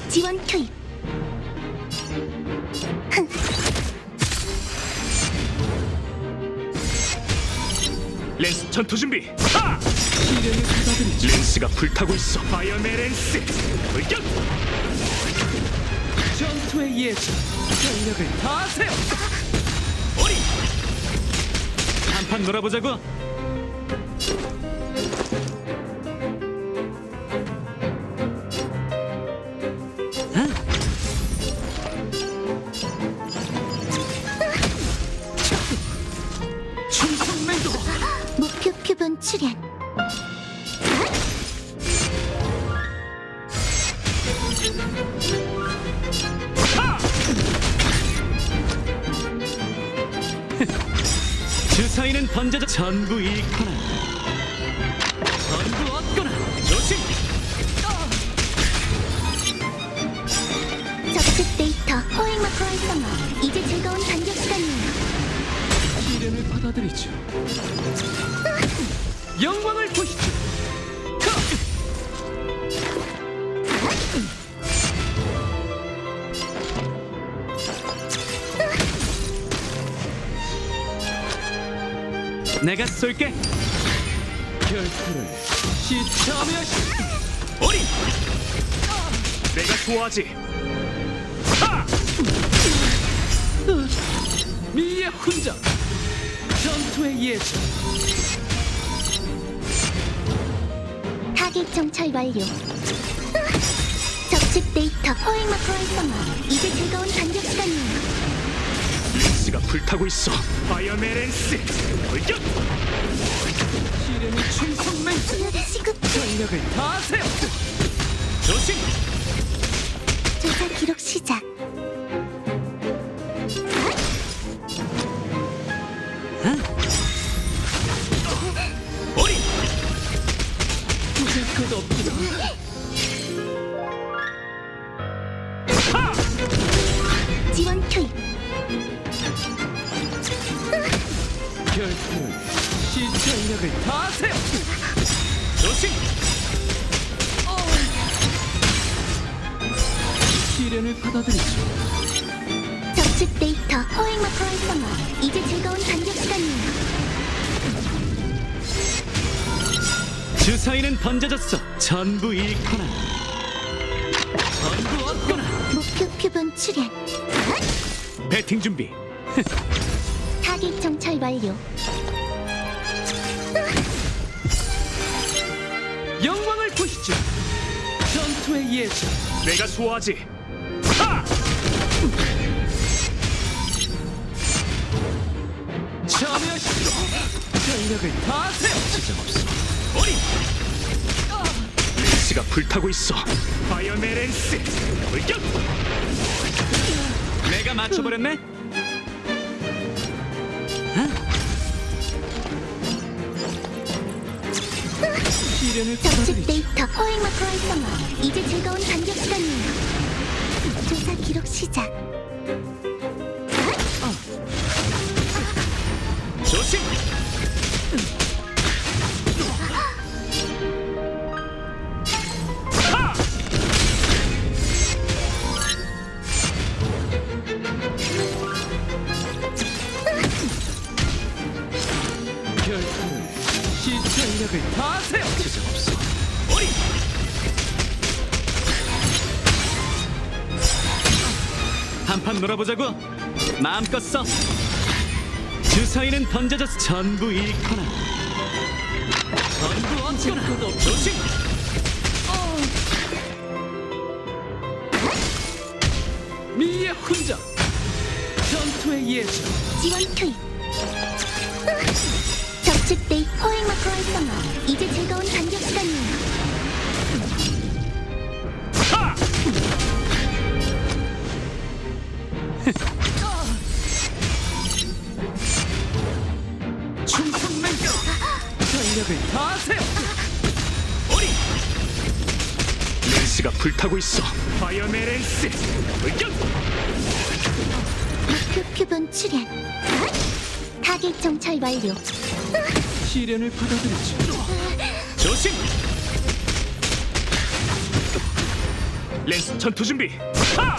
지원 투입. 렌스 전투 준비. 시련을 받아들이죠. 렌스가 불타고 있어. 파이어맨 렌스 불격. 전투의 예전, 전력을 다하세요. 어리. 한판 놀아보자고. 충성맹도. 목표 표본 출현. 주사위는 던져져 전부 잃거나 전부 얻거나. 조심. 적집 데이터 포획 마크 활성화. 이제 즐거운 반격 시간이에요. 시련을 받아들이죠. 영광을 보시죠. 내가 쏠게. 결투를 시참여시. 어리. 내가 좋아하지. 하! 미의 훈장. 전투의 예전. 타겟 정찰 완료. 적집 데이터 포획 마크 활성화. 이제 즐거운 반격 시간이에요. 렌스가 불타고 있어. 파이어메렌스 돌격. 시련의 충성 멘트. 시급 전력을 다하세요. 조심. 조사 기록 시작. 어리. 부술 것 없구나. 하! 지원 투입. 결투를 시전력을 다하세요. 조심. 시련을 받아들이죠. 적집 데이터 포획 마크 활성화. 이제 즐거운 반격 시간이에요. 주사위는 던져졌어. 전부 잃거나 전부 얻거나. 목표 표본 출현. 배팅 준비. 타겟 정찰 완료. 영광을 보시죠. 전투의 예전. 내가 좋아하지. 하! 참여하시죠. 전력을 다하세요. 지장 없어. 어리. 렌스가 불타고 있어. 파이어메렌스 돌격. 내가 맞춰버렸네. 시련을 적집 받아들이죠. 데이터 포획 마크 활성화. 이제 즐거운 반격 시간이에요. 조사 기록 시작. 조심. 하! 결투를 시전력을 다하세요. 지장 없어. 어리. 한판 놀아보자고. 마음껏 써. 주사위는 던져져서 전부 잃거나 전부 얻거나. 조심. 미의 훈장. 전투의 예전. 지원 투입. 적집 데이터 포획 마크 활성화. 이제 즐거운 반격 시간이에요. 하! 충성 맹격 전력을 다하세요. 어리. 렌스가 불타고 있어. 파이어메렌스 돌격. 목표 표본 출현. 타겟 정찰 완료. 시련을 받아들이죠. 조심. 렌스 전투 준비. 하!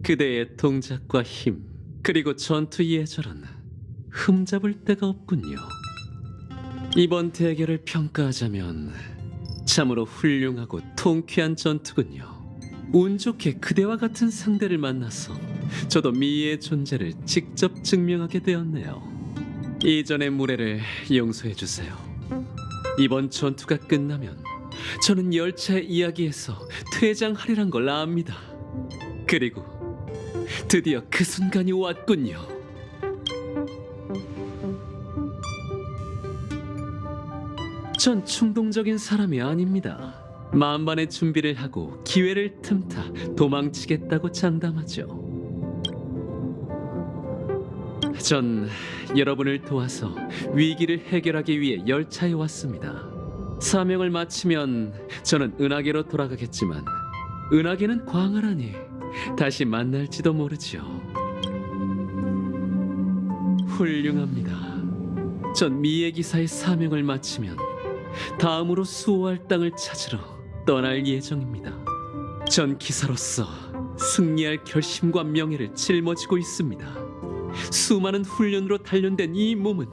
그대의 동작과 힘 그리고 전투 예절은 흠잡을 데가 없군요. 이번 대결을 평가하자면 참으로 훌륭하고 통쾌한 전투군요. 운 좋게 그대와 같은 상대를 만나서 저도 미의 존재를 직접 증명하게 되었네요. 이전의 무례를 용서해 주세요. 이번 전투가 끝나면 저는 열차의 이야기에서 퇴장하리란 걸 압니다. 그리고 드디어 그 순간이 왔군요. 전 충동적인 사람이 아닙니다. 만반의 준비를 하고 기회를 틈타 도망치겠다고 장담하죠. 전 여러분을 도와서 위기를 해결하기 위해 열차에 왔습니다. 사명을 마치면 저는 은하계로 돌아가겠지만 은하계는 광활하니 다시 만날지도 모르죠. 훌륭합니다. 전 미의 기사의 사명을 마치면 다음으로 수호할 땅을 찾으러 떠날 예정입니다. 전 기사로서 승리할 결심과 명예를 짊어지고 있습니다. 수많은 훈련으로 단련된 이 몸은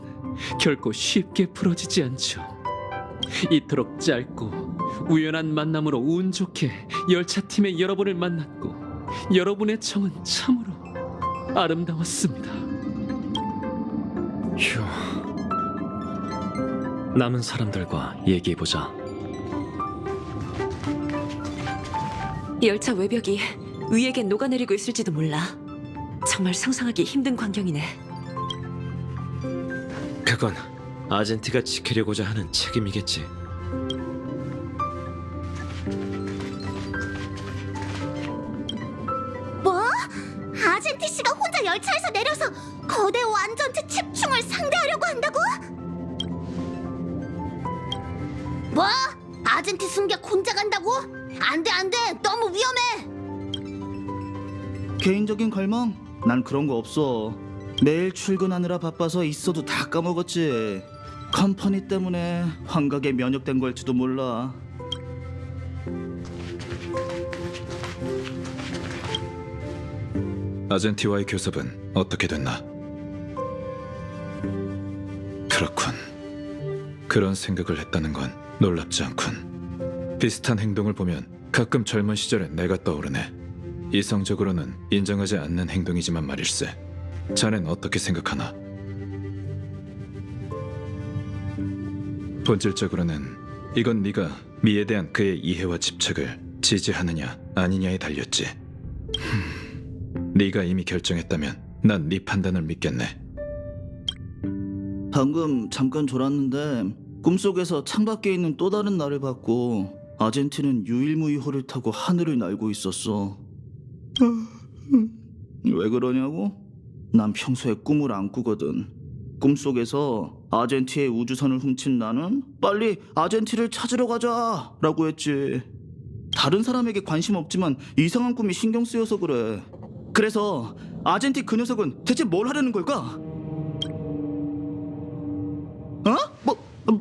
결코 쉽게 부러지지 않죠. 이토록 짧고 우연한 만남으로 운 좋게 열차팀의 여러분을 만났고 여러분의 정은 참으로 아름다웠습니다. 휴. 남은 사람들과 얘기해보자. 열차 외벽이 위에게 녹아내리고 있을지도 몰라. 정말 상상하기 힘든 광경이네. 그건 아젠티가 지키려고자 하는 책임이겠지. 뭐? 아젠티 씨가 혼자 열차에서 내려서 거대 완전체 칩충을 상대하려고 한다고? 뭐? 아젠티 승객 혼자 간다고? 안 돼, 안 돼. 너무 위험해. 개인적인 갈망? 난 그런 거 없어. 매일 출근하느라 바빠서 있어도 다 까먹었지. 컴퍼니 때문에 환각에 면역된 걸지도 몰라. 아젠티와의 교섭은 어떻게 됐나? 그렇군. 그런 생각을 했다는 건 놀랍지 않군. 비슷한 행동을 보면 가끔 젊은 시절의 내가 떠오르네. 이성적으로는 인정하지 않는 행동이지만 말일세. 자넨 어떻게 생각하나? 본질적으로는 이건 네가 미에 대한 그의 이해와 집착을 지지하느냐 아니냐에 달렸지. 네가 이미 결정했다면 난 네 판단을 믿겠네. 방금 잠깐 졸았는데 꿈속에서 창밖에 있는 또 다른 나를 봤고 아젠티는 유일무이호를 타고 하늘을 날고 있었어. 왜 그러냐고? 난 평소에 꿈을 안 꾸거든. 꿈속에서 아젠티의 우주선을 훔친 나는 빨리 아젠티를 찾으러 가자 라고 했지. 다른 사람에게 관심 없지만 이상한 꿈이 신경 쓰여서 그래. 그래서 아젠티 그 녀석은 대체 뭘 하려는 걸까?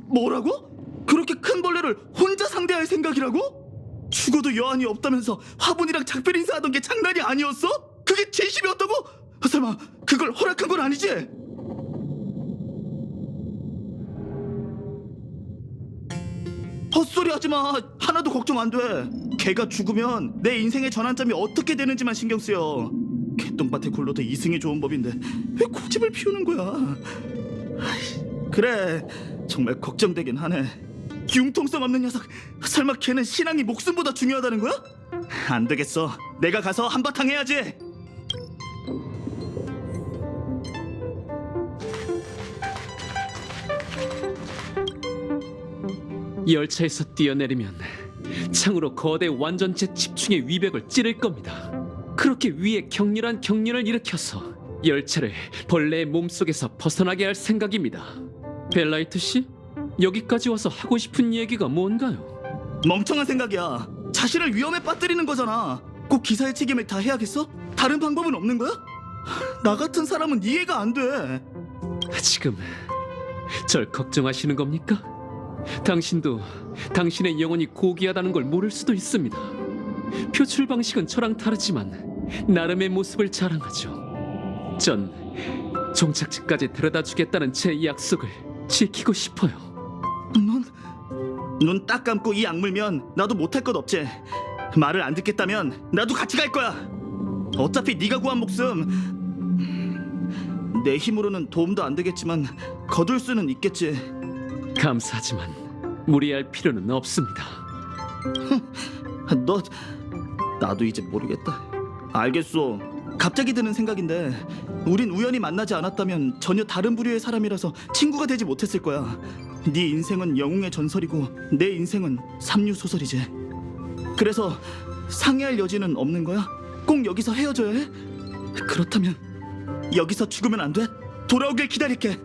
뭐라고? 그렇게 큰 벌레를 혼자 상대할 생각이라고? 죽어도 여한이 없다면서 화분이랑 작별 인사하던 게 장난이 아니었어? 그게 진심이었다고? 설마 그걸 허락한 건 아니지? 헛소리 하지 마. 하나도 걱정 안 돼. 걔가 죽으면 내 인생의 전환점이 어떻게 되는지만 신경 쓰여. 개똥밭에 굴러도 이승이 좋은 법인데 왜 고집을 피우는 거야? 그래, 정말 걱정되긴 하네. 융통성 없는 녀석. 설마 걔는 신앙이 목숨보다 중요하다는 거야? 안 되겠어. 내가 가서 한바탕 해야지. 열차에서 뛰어내리면 창으로 거대 완전체 집중의 위벽을 찌를 겁니다. 그렇게 위에 격렬한 경련을 일으켜서 열차를 벌레의 몸속에서 벗어나게 할 생각입니다. 벨라이트 씨, 여기까지 와서 하고 싶은 얘기가 뭔가요? 멍청한 생각이야. 자신을 위험에 빠뜨리는 거잖아. 꼭 기사의 책임을 다 해야겠어? 다른 방법은 없는 거야? 나 같은 사람은 이해가 안 돼. 지금 절 걱정하시는 겁니까? 당신도 당신의 영혼이 고귀하다는 걸 모를 수도 있습니다. 표출 방식은 저랑 다르지만 나름의 모습을 자랑하죠. 전 종착지까지 데려다 주겠다는 제 약속을 지키고 싶어요. 눈 딱 감고 이 악물면 나도 못할 것 없지. 말을 안 듣겠다면 나도 같이 갈 거야. 어차피 네가 구한 목숨 내 힘으로는 도움도 안 되겠지만 거둘 수는 있겠지. 감사하지만 무리할 필요는 없습니다. 나도 이제 모르겠다. 알겠어. 갑자기 드는 생각인데 우린 우연히 만나지 않았다면 전혀 다른 부류의 사람이라서 친구가 되지 못했을 거야. 네 인생은 영웅의 전설이고 내 인생은 삼류 소설이지. 그래서 상의할 여지는 없는 거야? 꼭 여기서 헤어져야 해? 그렇다면 여기서 죽으면 안 돼? 돌아오길 기다릴게.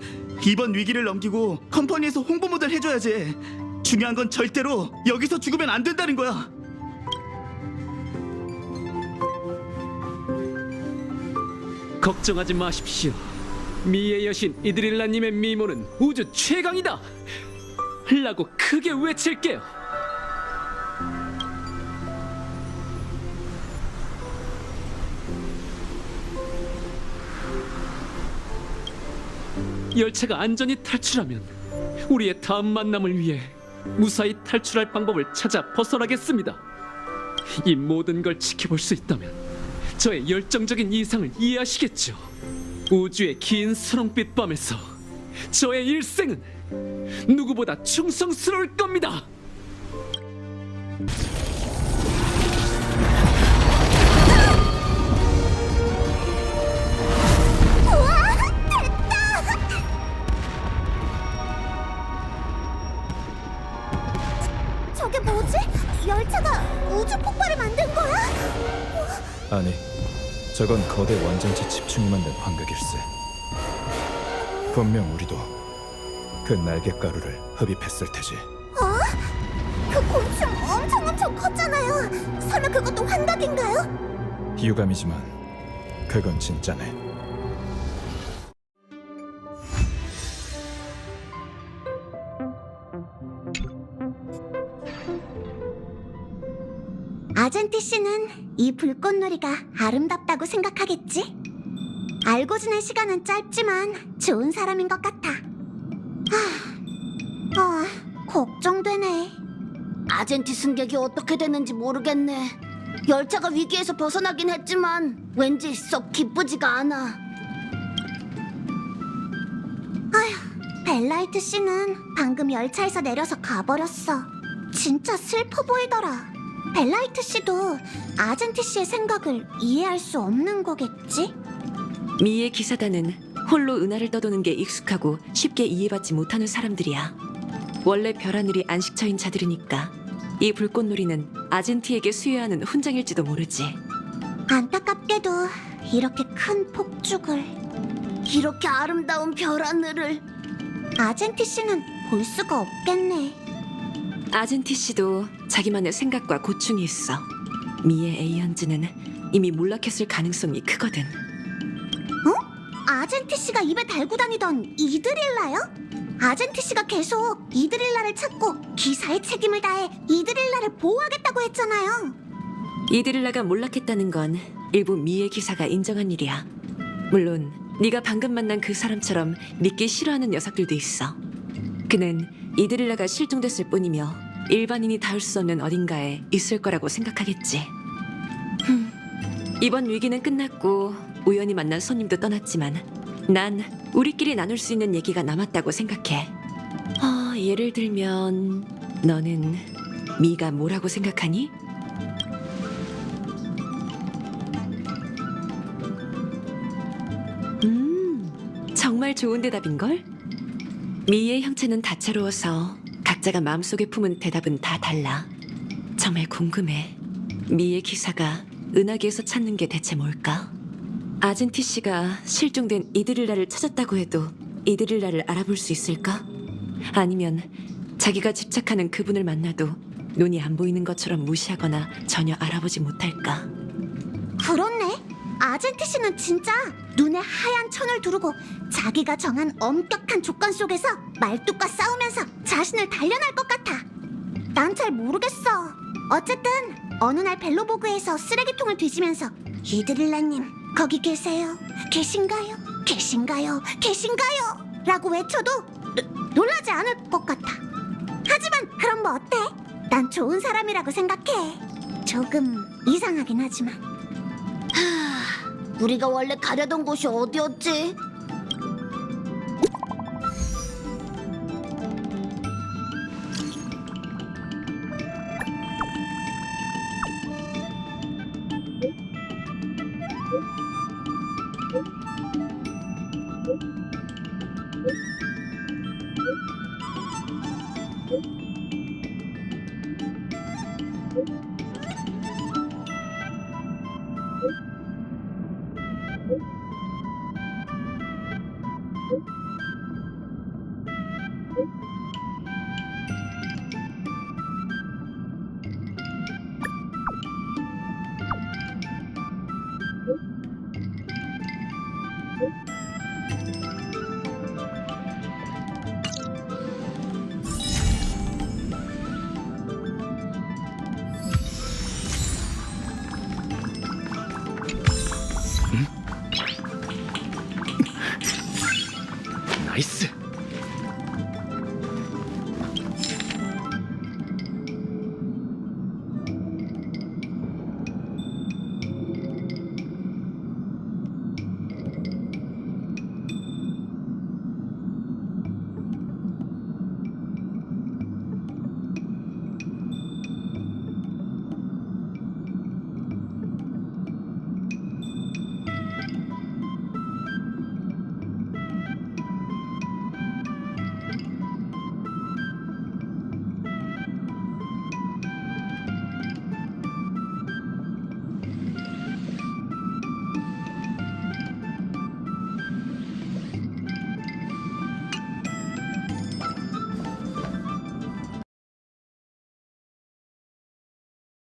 이번 위기를 넘기고 컴퍼니에서 홍보 모델 해줘야지. 중요한 건 절대로 여기서 죽으면 안 된다는 거야. 걱정하지 마십시오. 미의 여신 이드릴라님의 미모는 우주 최강이다! 라고 크게 외칠게요. 열차가 안전히 탈출하면 우리의 다음 만남을 위해 무사히 탈출할 방법을 찾아 벗어나겠습니다. 이 모든 걸 지켜볼 수 있다면 저의 열정적인 이상을 이해하시겠죠. 우주의 긴 수렁빛 밤에서 저의 일생은 누구보다 충성스러울 겁니다. 저게 뭐지? 열차가 우주 폭발을 만든 거야? 아니, 저건 거대 완전체 집중이 만든 환각일세. 분명 우리도 그 날갯가루를 흡입했을 테지. 그 곤충 엄청 컸잖아요. 설마 그것도 환각인가요? 유감이지만 그건 진짜네. 아젠티 씨는 이 불꽃놀이가 아름답다고 생각하겠지? 알고 지낸 시간은 짧지만 좋은 사람인 것 같아. 걱정되네. 아젠티 승객이 어떻게 됐는지 모르겠네. 열차가 위기에서 벗어나긴 했지만 왠지 썩 기쁘지가 않아. 벨라이트 씨는 방금 열차에서 내려서 가버렸어. 진짜 슬퍼 보이더라. 벨라이트 씨도 아젠티 씨의 생각을 이해할 수 없는 거겠지? 미의 기사단은 홀로 은하를 떠도는 게 익숙하고 쉽게 이해받지 못하는 사람들이야. 원래 별하늘이 안식처인 자들이니까 이 불꽃놀이는 아젠티에게 수여하는 훈장일지도 모르지. 안타깝게도 이렇게 큰 폭죽을, 이렇게 아름다운 별하늘을 아젠티 씨는 볼 수가 없겠네. 아젠티 씨도 자기만의 생각과 고충이 있어. 미의 에이언즈는 이미 몰락했을 가능성이 크거든. 아젠티 씨가 입에 달고 다니던 이드릴라요? 아젠티 씨가 계속 이드릴라를 찾고 기사의 책임을 다해 이드릴라를 보호하겠다고 했잖아요. 이드릴라가 몰락했다는 건 일부 미의 기사가 인정한 일이야. 물론 네가 방금 만난 그 사람처럼 믿기 싫어하는 녀석들도 있어. 그는 이드릴라가 실종됐을 뿐이며 일반인이 닿을 수 없는 어딘가에 있을 거라고 생각하겠지. 이번 위기는 끝났고 우연히 만난 손님도 떠났지만 난 우리끼리 나눌 수 있는 얘기가 남았다고 생각해. 예를 들면 너는 미가 뭐라고 생각하니? 정말 좋은 대답인걸? 미의 형체는 다채로워서 각자가 마음속에 품은 대답은 다 달라. 정말 궁금해. 미의 기사가 은하계에서 찾는 게 대체 뭘까? 아젠티 씨가 실종된 이드릴라를 찾았다고 해도 이드릴라를 알아볼 수 있을까? 아니면 자기가 집착하는 그분을 만나도 눈이 안 보이는 것처럼 무시하거나 전혀 알아보지 못할까? 그렇네. 아젠티 씨는 진짜 눈에 하얀 천을 두르고 자기가 정한 엄격한 조건 속에서 말뚝과 싸우면서 자신을 단련할 것 같아. 난 잘 모르겠어. 어쨌든 어느 날 벨로보그에서 쓰레기통을 뒤지면서 이드릴라님 거기 계세요? 계신가요? 계신가요? 계신가요? 라고 외쳐도 놀라지 않을 것 같아. 하지만 그럼 뭐 어때? 난 좋은 사람이라고 생각해. 조금 이상하긴 하지만. 우리가 원래 가려던 곳이 어디였지?